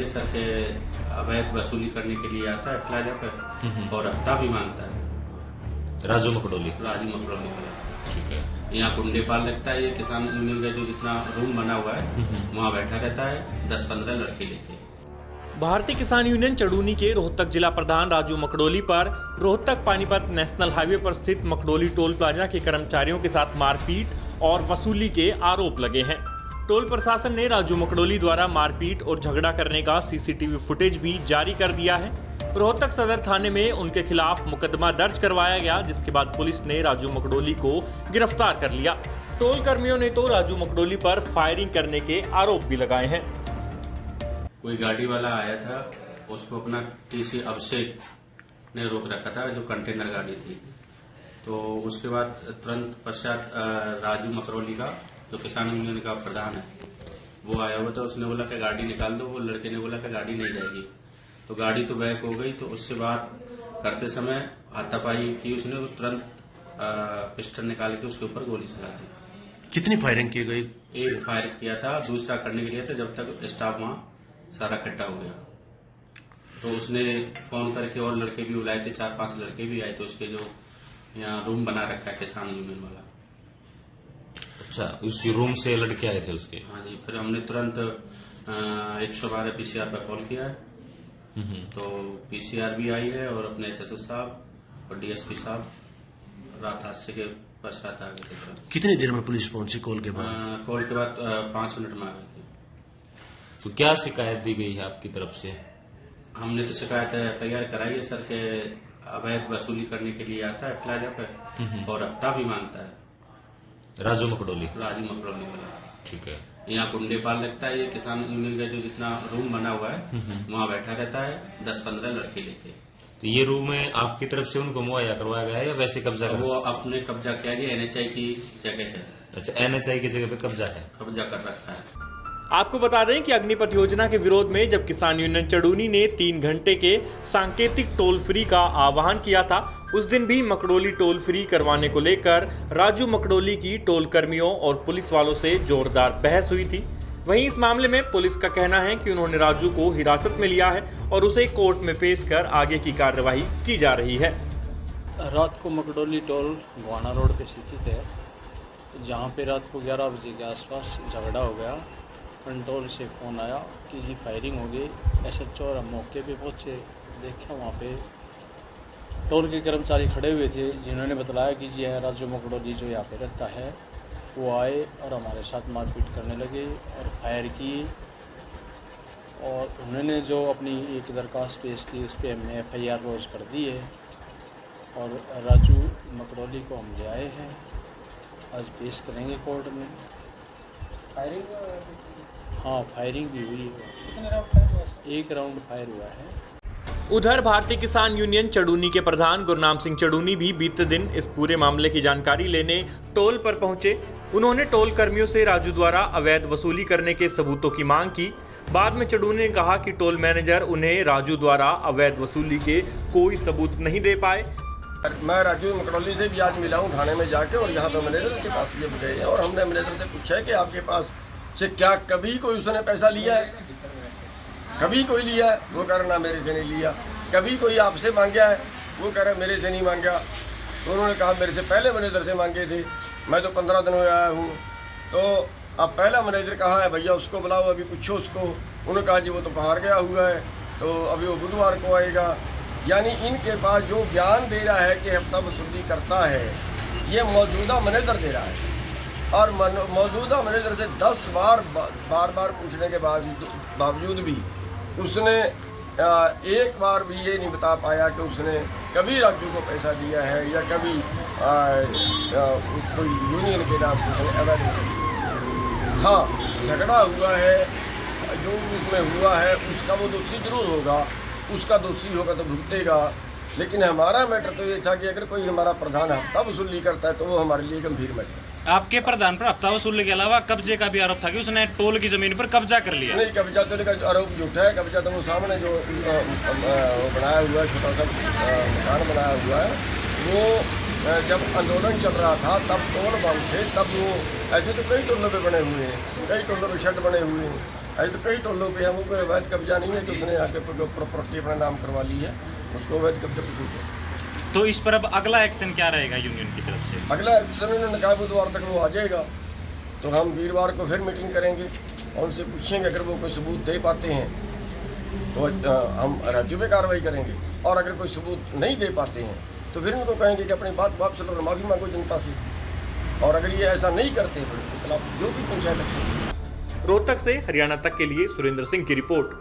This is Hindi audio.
सर के अवैध वसूली करने के लिए आता है प्लाजा पर और हफ्ता भी मांगता है। राजू मकड़ोली का ठीक है। यहाँ कुंडे पाल लगता है, ये किसान यूनियन का जो जितना रूम बना हुआ है वहाँ बैठा रहता है 10-15 लड़के लेके। भारतीय किसान यूनियन चड़ूनी के रोहतक जिला प्रधान राजू मकड़ोली पर रोहतक पानीपत नेशनल हाईवे पर स्थित मकड़ोली टोल प्लाजा के कर्मचारियों के साथ मारपीट और वसूली के आरोप लगे हैं। टोल प्रशासन ने राजू मकड़ोली द्वारा मारपीट और झगड़ा करने का सीसीटीवी फुटेज भी जारी कर दिया है। रोहतक सदर थाने में उनके खिलाफ मुकदमा दर्ज करवाया गया, जिसके बाद पुलिस ने राजू मकड़ोली को गिरफ्तार कर लिया। टोल कर्मियों ने तो राजू मकड़ोली पर फायरिंग करने के आरोप भी लगाए हैं। कोई गाड़ी वाला आया था, उसको अपना टीसी अभिषेक ने रोक रखा था, जो कंटेनर गाड़ी थी। तो उसके बाद तुरंत पश्चात राजू मकड़ोली का जो किसान यूनियन का प्रधान है वो आया हुआ था। उसने बोला कि गाड़ी निकाल दो, वो लड़के ने बोला कि गाड़ी नहीं जाएगी। तो गाड़ी तो बैक हो गई। तो उससे बात करते समय हाथापाई की उसने, वो तुरंत पिस्टल निकाल के उसके ऊपर गोली चला दी। कितनी फायरिंग की गई? एक फायर किया था, दूसरा करने के लिए था जब तक स्टाफ वहां सारा इकट्ठा हो गया। तो उसने फोन करके और लड़के भी बुलाए थे, 4-5 लड़के भी आए थे उसके जो यहाँ रूम बना रखा है किसान यूनियन वाला। अच्छा, उसी रूम से लड़के आए थे उसके? हाँ जी। फिर हमने तुरंत 112 पीसीआर पर कॉल किया है। तो पीसीआर भी आई है और अपने एसएसओ साहब और डीएसपी साहब रात हादसे के पश्चात आ गए थे। कितनी देर में पुलिस पहुंची कॉल के बाद? कॉल के बाद 5 मिनट में आ गए थे। तो क्या शिकायत दी गई है आपकी तरफ से? हमने तो शिकायत FIR कराई है सर के अवैध वसूली करने के लिए आता है प्लाजा पर और हफ्ता भी मांगता है। राजू मकड़ोली वाला ठीक है। यहाँ कुंडे पाल लगता है, ये किसान यूनियन का जो जितना रूम बना हुआ है वहाँ बैठा रहता है 10-15 लड़के लेके। तो ये रूम में आपकी तरफ से उनको मुहैया करवाया गया है या वैसे कब्जा? वो अपने कब्जा किया गया, NHI की जगह है। अच्छा, NHI की जगह पे कब्जा कर रखा है। आपको बता दें कि अग्निपथ योजना के विरोध में जब किसान यूनियन चड़ूनी ने 3 घंटे के सांकेतिक टोल फ्री का आह्वान किया था, उस दिन भी मकड़ोली टोल फ्री करवाने को लेकर राजू मकड़ोली की टोल कर्मियों और पुलिस वालों से जोरदार बहस हुई थी। वहीं इस मामले में पुलिस का कहना है कि उन्होंने राजू को हिरासत में लिया है और उसे कोर्ट में पेश कर आगे की कार्यवाही की जा रही है। रात को मकड़ोली टोल गोहाना रोड पे स्थित है, जहाँ पे रात को 11 बजे के आसपास झगड़ा हो गया। कंट्रोल से फ़ोन आया कि जी फायरिंग हो गई। SHO और हम मौके पे पहुँचे, देखा वहाँ पे टोल के कर्मचारी खड़े हुए थे, जिन्होंने बताया कि जी राजू मकड़ोली जो यहाँ पे रहता है वो आए और हमारे साथ मारपीट करने लगे और फायर की। और उन्होंने जो अपनी एक दरख्वास्त पेश की उस पर हमने FIR रोज कर दी है और राजू मकड़ोली को हम ले आए हैं, आज पेश करेंगे कोर्ट में। हाँ, फायरिंग भी हुई है। 1 राउंड फायर हुआ है। उधर भारतीय किसान यूनियन चड़ूनी के प्रधान गुरनाम सिंह चड़ूनी भी बीते दिन इस पूरे मामले की जानकारी लेने टोल पर पहुंचे। उन्होंने टोल कर्मियों से राजू द्वारा अवैध वसूली करने के सबूतों की मांग की। बाद में चड़ूनी ने कहा कि टोल मैनेजर उन्हें राजू द्वारा अवैध वसूली के कोई सबूत नहीं दे पाए। मैं राजू मकड़ोली से भी आज मिला हूँ थाने में जाके, और यहाँ पे मैनेजर के पास ये गए और हमने मैनेजर से पूछा है कि आपके पास से क्या कभी कोई उसने पैसा लिया है? कभी कोई लिया है? वो कह रहा ना मेरे से नहीं लिया। कभी कोई आपसे मांगा है? वो कह रहा मेरे से नहीं मांगा। तो उन्होंने कहा मेरे से पहले मैनेजर से मांगे थे, मैं तो 15 दिन में आया हूँ। तो अब पहला मैनेजर कहाँ है भैया, उसको बुलाओ, अभी पूछो उसको। उन्होंने कहा जी वो तो बाहर गया हुआ है, तो अभी वो बुधवार को आएगा। यानी इनके पास जो बयान दे रहा है कि हफ्ता वसूली करता है, ये मौजूदा मैनेजर दे रहा है। और मौजूदा मैनेजर से 10 बार पूछने के बावजूद भी उसने एक बार भी ये नहीं बता पाया कि उसने कभी राजू को पैसा दिया है या कभी कोई यूनियन के नाम से उसने अवैध। हाँ, झगड़ा हुआ है, जो उसमें हुआ है उसका वो दोषी जरूर होगा, उसका दोषी होगा तो भुगतेगा। लेकिन हमारा मैटर तो ये था कि अगर कोई हमारा प्रधान हफ्ता वसूली करता है तो वो हमारे लिए गंभीर मैटर है। आपके प्रधान पर हफ्ता वसूली के अलावा कब्जे का भी आरोप था कि उसने टोल की जमीन पर कब्जा कर लिया। नहीं, कब्जा तो का आरोप झूठा है। कब्जा तो वो सामने जो बनाया हुआ है, छोटा सा मकान बनाया हुआ है, वो जब आंदोलन चल रहा था तब टोल बंद थे, तब वो ऐसे तो कई टोलों पे बने हुए हैं, कई टोलों पे शेड बने हुए हैं, ऐसे तो कई टोलों पे हम कोई अवैध कब्जा नहीं है कि उसने आके प्रॉपर्टी अपने नाम करवा ली है, उसको अवैध कब्जा पर। तो इस पर अब अगला एक्शन क्या रहेगा यूनियन की तरफ से? अगला एक्शन उन्होंने कहा बुधवार तक वो आ जाएगा, तो हम वीरवार को फिर मीटिंग करेंगे और उनसे पूछेंगे, अगर वो कोई सबूत दे पाते हैं तो हम राज्य में कार्रवाई करेंगे, और अगर कोई सबूत नहीं दे पाते हैं तो फिर उनको कहेंगे कि अपनी बात वापस लो और माफ़ी मांगो जनता से, और अगर ये ऐसा नहीं करते तो उनके खिलाफ जो भी पंचायत एक्शन। रोहतक से हरियाणा तक के लिए सुरेंद्र सिंह की रिपोर्ट।